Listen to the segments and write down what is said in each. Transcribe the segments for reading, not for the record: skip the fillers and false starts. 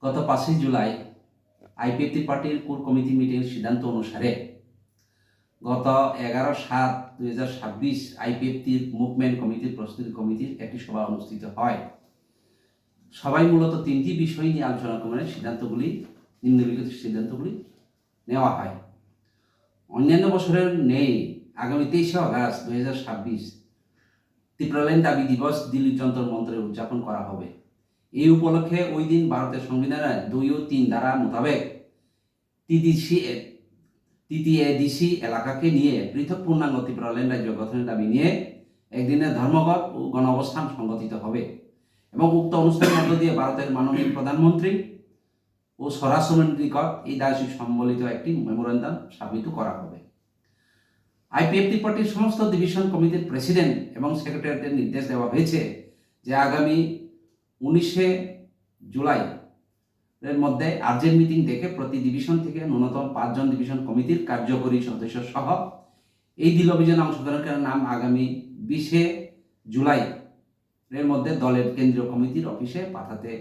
গত 5ই জুলাই আইপিএফটি পার্টির core committee মিটিংয়ের সিদ্ধান্ত অনুসারে গত 11/7/2026 আইপিএফটির মুভমেন্ট কমিটির প্রস্তুতি কমিটির একটি সভা অনুষ্ঠিত হয়। সবাই মূলত 3টি বিষয় নিয়ে আলোচনা করে নিম্নলিখিত সিদ্ধান্তগুলি নেওয়া হয়। অন্যান্য বছরের নেই আগামী 23শে আগস্ট 2026 ত্রিপুরাল্যান্ড দাবি দিবস দিল্লি যন্তর মন্ত্রে উদযাপন করা হবে। এই উপলক্ষে ওই দিন ভারতের সংবিধানের 2 ও 3 ধারা মোতাবেক তৃতীয় এলাকাকে নিয়ে পৃথক পূর্ণাঙ্গ ত্রিপুরাল্যান্ড রাজ্য গঠনের দাবি নিয়ে একদিনের ধর্মঘট ও গণ অবস্থান সংগঠিত হবে এবং উক্ত অনুষ্ঠানের মধ্য দিয়ে ভারতের মাননীয় প্রধানমন্ত্রী ও স্বরাষ্ট্রমন্ত্রীর নিকট এই দাবি সম্বলিত একটি মেমোরেন্ডাম সাবমিট করা হবে। আইপিএফটি পার্টির সমস্ত ডিভিশন কমিটির প্রেসিডেন্ট এবং সেক্রেটারিদের নির্দেশ দেওয়া হয়েছে যে আগামী 19শে জুলাই এর মধ্যে আর্জেন্ট মিটিং ডেকে প্রতি ডিভিশন থেকে ন্যূনতম 5 জন ডিভিশন কমিটির কার্যকরী সদস্য সহ এই দিল অভিযানে অংশগ্রহণকারীর নাম আগামী 20শে জুলাই এর মধ্যে দলের কেন্দ্রীয় কমিটির অফিসে পাঠাতে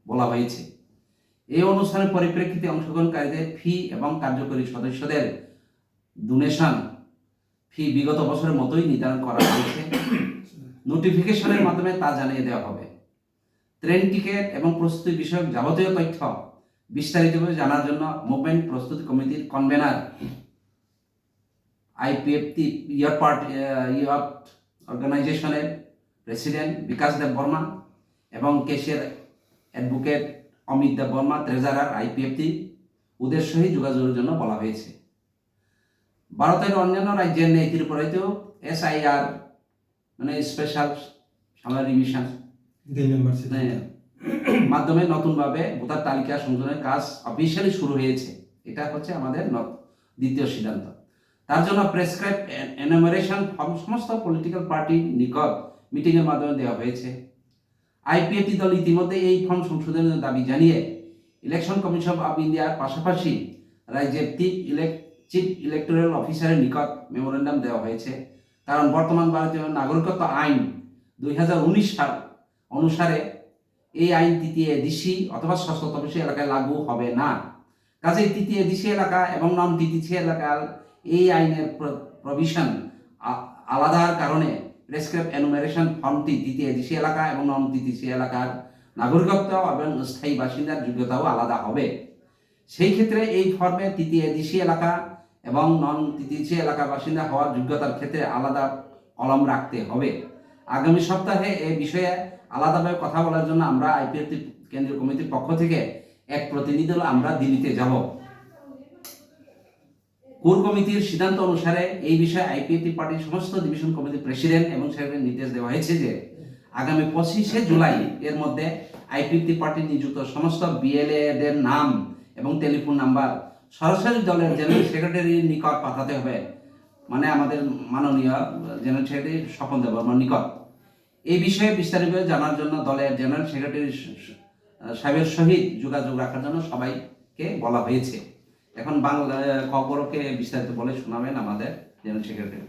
বলা হয়েছে। এই অনুষ্ঠানের পরিপ্রেক্ষিতে অংশগ্রহণকারীদের ফি এবং কার্যকরী সদস্যদের ডোনেশন ফি বিগত বছরের মতোই নির্ধারণ করা হয়েছে। নোটিফিকেশনের মাধ্যমে তা জানিয়ে দেওয়া হবে। ট্রেন টিকিট এবং প্রস্তুতি বিষয়ক যাবতীয় তথ্য বিস্তারিতভাবে জানার জন্য মুভমেন্ট প্রস্তুতি কমিটির কনভেনার আইপিএফটি ইয়ট অর্গানাইজেশনের প্রেসিডেন্ট বিকাশ দেব বর্মা এবং কেশিয়ার অ্যাডভোকেট অমিত দেব বর্মা ট্রেজারার আইপিএফটি ওদের সহিত যোগাযোগের জন্য বলা হয়েছে। ভারতের অন্যান্য রাজ্যের নেই ত্রিপুরাতেও SIR মানে স্পেশাল সামার রিভিশন মাধ্যমে নতুনভাবে ভোটার তালিকা সংশোধনের কাজ অফিসিয়ালি শুরু হয়েছে। এটা হচ্ছে আমাদের দ্বিতীয় সিদ্ধান্ত। তার জন্য প্রেসক্রাইব এনুমারেশন ফর্ম সমস্ত পলিটিক্যাল পার্টির নিকট মিটিংয়ের মাধ্যমে দেওয়া হয়েছে। আইপিএফটি দল ইতিমধ্যে এই ফর্ম সংশোধনের দাবি জানিয়ে ইলেকশন কমিশন অফ ইন্ডিয়ার পাশাপাশি রাজ্যের চিফ ইলেকটোরাল অফিসারের নিকট মেমোরেন্ডাম দেওয়া হয়েছে। কারণ বর্তমান ভারতীয় নাগরিকত্ব আইন 2019 সাল অনুসারে এই আইন তৃতীয় এডিসি অথবা ষষ্ঠ তপসি এলাকায় লাগু হবে না। কাজেই তৃতীয় এডিসি এলাকা এবং নন টিটিসি এলাকার এই আইনের প্রভিশন আলাদার কারণে প্রেসক্রাইব এনুমারেশন ফর্মটি তৃতীয় এডিসি এলাকা এবং নন টিটিসি এলাকার নাগরিকত্ব এবং স্থায়ী বাসিন্দার যোগ্যতাও আলাদা হবে। সেই ক্ষেত্রে এই ফর্মে তৃতীয় এডিসি এলাকা এবং নন টিটিসি এলাকা বাসিন্দা হওয়ার যোগ্যতার ক্ষেত্রে আলাদা কলম রাখতে হবে। আগামী সপ্তাহে এই বিষয়ে আলাদাভাবে কথা বলার জন্য আমরা আইপিএফটি কেন্দ্রীয় কমিটির পক্ষ থেকে এক প্রতিনিধি দল আমরা দিল্লিতে যাব। কোর কমিটির সিদ্ধান্ত অনুসারে এই বিষয়ে আইপিএফটি পার্টির সমস্ত ডিভিশন কমিটির প্রেসিডেন্ট এবং সেক্রেটারি নির্দেশ দেওয়া হয়েছে যে আগামী 25শে জুলাই এর মধ্যে আইপিএফটি পার্টির নিযুক্ত সমস্ত বিএলএদের নাম এবং টেলিফোন নাম্বার সরাসরি দলের জেনারেল সেক্রেটারির নিকট পাঠাতে হবে, মানে আমাদের মাননীয় জেনারেল সেক্রেটারি স্বপন দেব বর্মার নিকট। এই বিষয়ে বিস্তারিতভাবে জানার জন্য দলের জেনারেল সেক্রেটারি সাহেবের সহিত যোগাযোগ রাখার জন্য সবাইকে বলা হয়েছে। এখন বাংলা খবরকে বিস্তারিত বলে শোনাবেন আমাদের জেনারেল সেক্রেটারি।